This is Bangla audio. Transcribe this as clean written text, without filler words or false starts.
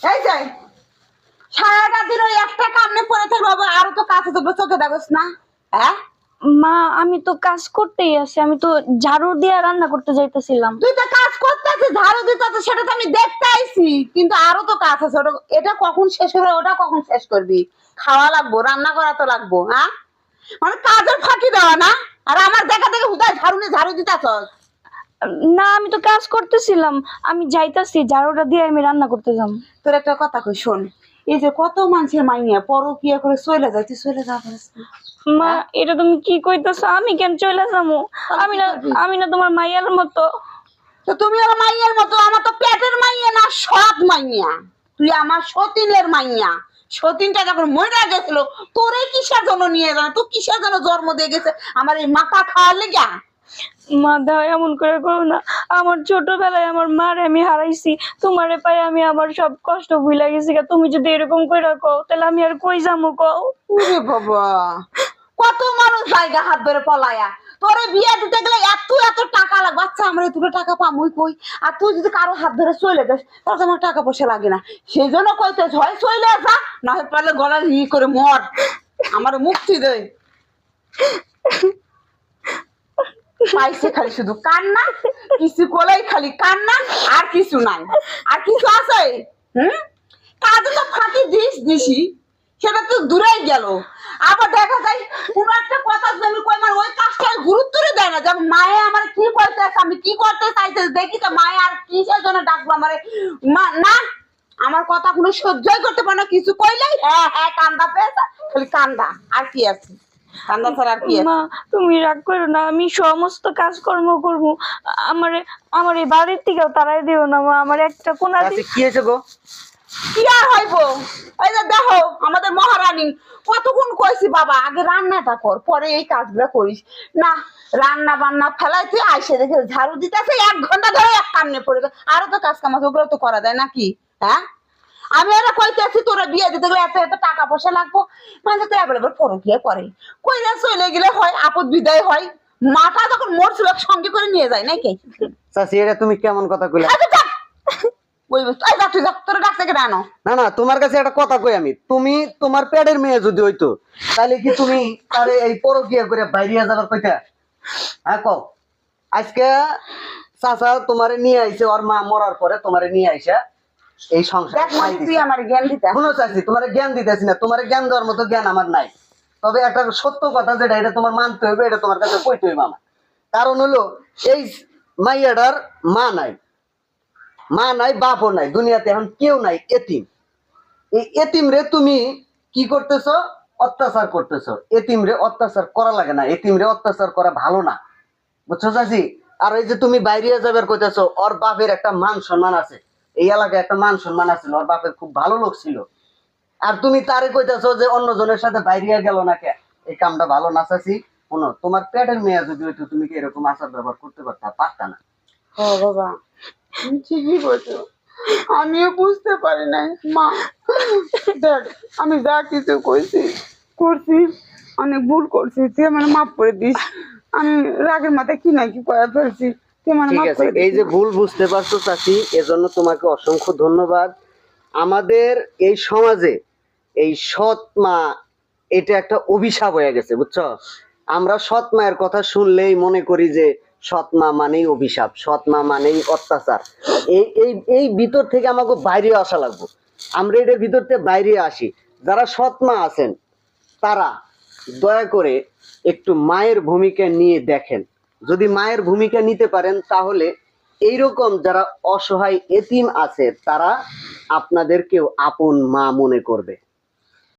এই যে সারাটা দিন ওই একটা কামনে পড়ে থাকবে বাবা, আরো তো কাছে তো চোখে দেখোস না। হ্যাঁ মা আমি তো কাজ করতেই আছি, আমি তো ঝাড়ু দিয়ে রান্না করতে যাইতেছিলাম। তুই তো কাজ করতেছিস, ঝাড়ু দিতেছিস, সেটা তো আমি দেখতে আইছি, কিন্তু আরো তো কাজ আছে। এটা কখন শেষ হবে, ওটা কখন শেষ করবি? খাওয়া লাগবো, রান্না করা তো লাগবো। হ্যাঁ মানে কাজের ফাঁকি দেওয়া না। আর আমার দেখা দেখে হুদায় ঝাড়ু নিয়ে ঝাড়ু দিতেছস। না আমি তো কাজ করতেছিলাম, আমি যাইতাছি, ঝাড়ুটা দিয়ে আমি রান্না করতে যাম। তোর একটা কথা কই শোন, এই যে কত মানুষের মাইয়া পরকিয়া করে চলে যায়, তুই চলে যাওয়া পারিস না? মা এটা তুমি কি কইতেছো? আমি কেন চলে যাবো? আমি না তোমার মাইয়ার মতো। তো তুমি আমার মাইয়ার মতো, আমার তো পেটের মাইয়া না, সৎ মাইয়া। তুই আমার সতীনের মাইয়া। সতীনটা যখন মরে গেছিল, তোরে কিসের জন্য নিয়ে যাবে, তো কিসের জন্য জন্ম দিয়ে গেছে? আমার এই মাথা খাওয়ার লেগা? মা দাও, এমন করে করো না। আমার ছোটবেলায় আমার মারে আমি হারাইছি, তোমারে পাই আমি আমার সব কষ্ট ভুলে গেছি। তুমি যদি এরকম করে কও তাহলে আমি আর কই যাবো কও? ওরে বাবা, কত মানুষ জায়গা হাত ধরে পলায়া। তোরে বিয়ে দিতে গেলে এত এত টাকা লাগবে। আচ্ছা আমরা এতগুলো টাকা পামুই কই? আর তুই যদি কারো হাত ধরে চলে যাস, তাহলে তো আমার টাকা পয়সা লাগে না। সেই জন্য কইতে হয় চলে যা, না হয় পারলে গলার করে মর, আমার মুক্তি দে। পাইছে খালি শুধু কান্না, কিছু কোলাই খালি কান্না, আর কিছু নাই। আর কিছু আছে? কাজে তো ফাঁকি দিছি, সেটা তো দূরেই গেল। আবার দেখা যায় কোন একটা কথা যদি আমি কই, আমার ওই কাজটাই গুরুত্বই দেয় না। যেমন মায়ে আমার কি বলতে আছে, আমি কি করতে চাইতে, দেখি তো মায়ে আর কিসের জন্য ডাকবো আমারে। না, আমার কথা কোনো সহ্যই করতে পারে না। কিছু কইলেই হ্যাঁ হ্যাঁ কান্দা পেয়েছে, খালি কান্দা, আর কি আছে? কান্দা ছাড়া আর কি আছে? মা তুমি রাগ করো না, আমি সমস্ত কাজকর্ম করবো। আমারে আমার এই বাড়ির থেকেও তারাই দিও না মা, আমার একটা কোনা কি হয়েছে গো? কি আর হইব? এই যে দেখো আমাদের মহারানী, কতক্ষণ কইছি বাবা আগে রান্নাটা কর, পরে এই কাজগুলো করিস না। রান্না বান্না ফেলাইতে আইসে দেখে ঝাড়ু দিতেছে, 1 ঘন্টা ধরে এক কামনে পড়ে গেছে। আরো তো কাজ কাম আছে, ওগুলো তো করা যায় নাকি? হ্যাঁ আমি এরা কইতেছি তোরা বিয়ে দিতে গেলে এত এত টাকা পয়সা লাগবো, মানে তো অ্যাভেলেবল পরকিয়া করে কইরা চলে গেলে হয়, আপদ বিদায় হয়। মাটা যখন মরছিল সঙ্গে করে নিয়ে যায় নাকি? চাচি এটা তুমি কেমন কথা কইলা? না না তোমার কাছে একটা কথা কই আমি, তুমি তোমার পেটের মেয়ে যদি হইতো তাহলে কি তুমি তারে এই পরকিয়া করে বাইরিয়া যাবার কইতা? হ্যাঁ কও। আজকে চাচা তোমারে নিয়ে আইছে, ওর মা মরার পরে তোমারে নিয়ে আইসা এই সংসার। তুই আমার জ্ঞান দিতে শুনো চাচি, তোমারে জ্ঞান দিতেছি না, তোমারে জ্ঞান দেওয়ার মতো জ্ঞান আমার নাই। তবে একটা সত্য কথা যেটা, এটা তোমার মানতে হইবে, এটা তোমার কাছে কইতে হইবে আমার। কারণ হলো এই মাইয়াটার মা নাই, মা নাই, বাপও নাই, দুনিয়াতে এখন কেউ নাই, এতিম। এই এতিম রে তুমি কি করতেছো? অত্যাচার করতেছো। এতিম রে অত্যাচার করা লাগে না, এতিম রে অত্যাচার করা ভালো না, বুঝছো চাচি? আর এই যে তুমি বাইরে যাবার কইতেছো, ওর বাপের একটা মান সম্মান আছে, এই এলাকায় একটা মান সম্মান আছে, ওর বাপের খুব ভালো লোক ছিল। আর তুমি তারে কইতেছো যে অন্য জনের সাথে বাইরে গেল না কে? এই কামটা ভালো না চাচি। শোনো, তোমার পেটের মেয়ে যদি হইতো তুমি কি এরকম আচার ব্যবহার করতে পারতা না? ও বাবা, তুমি ঠিকই বলছো, আমিও বুঝতে পারি নাই মা। দেখ আমি যা কিছু করছি অনেক ভুল করছি, তুই আমার মাফ করে দিস। আমি রাগের মাথায় কি না কি করে ফেলছি, তুই আমার ঠিক মাফ আছে, করে দিস। এই যে ভুল বুঝতে পারছো চাচি, এজন্য তোমাকে অসংখ্য ধন্যবাদ। আমাদের এই সমাজে এই সৎ মা, এটা একটা অভিশাপ হয়ে গেছে, বুঝছো? আমরা সৎ মায়ের কথা শুনলেই মনে করি যে সৎ মা মানেই অভিশাপ, সৎ মা মানেই অত্যাচার। এই এই এই ভিতর থেকে আমাকে বাইরে আসা লাগবে। আমরা এটার ভিতর থেকে বাইরে আসি। যারা সৎ মা আছেন তারা দয়া করে একটু মায়ের ভূমিকা নিয়ে দেখেন। যদি মায়ের ভূমিকা নিতে পারেন তাহলে এইরকম যারা অসহায় এতিম আছে তারা আপনাদেরকেও আপন মা মনে করবে।